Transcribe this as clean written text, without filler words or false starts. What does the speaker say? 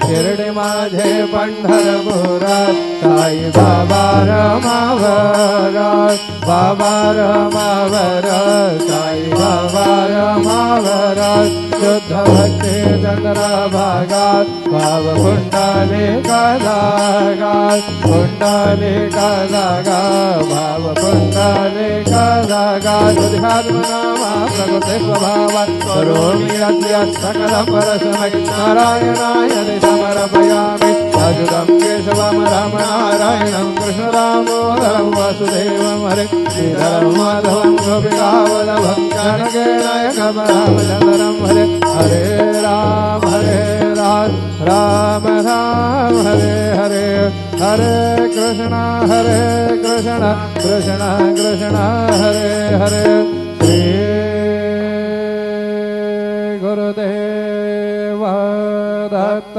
शिर्डी माझे पंढरपूर साई बाबा रमावर बाबा रमावर साई बाबा रमावर शुद्ध भक्ती चंद्रभागात भाव पुंडलिका जागात पुंडलिका जागा भाव पुंडलिका जागा बुद्ध्यात्मनामा प्रकृती स्वभावात् करोमि यद्यत् सकलं परस्मै नारायणाय समर्पयामि अच्युतं केशवं रामनारायणं कृष्णदामोदरं वासुदेवं हरे श्रीधरं माधवं गोपिकावल्लभं जानकीनायकं रामचन्द्रं हरे हरे राम राम राम हरे हरे हरे कृष्ण कृष्ण कृष्ण हरे हरे श्री गुरुदेव दत्त।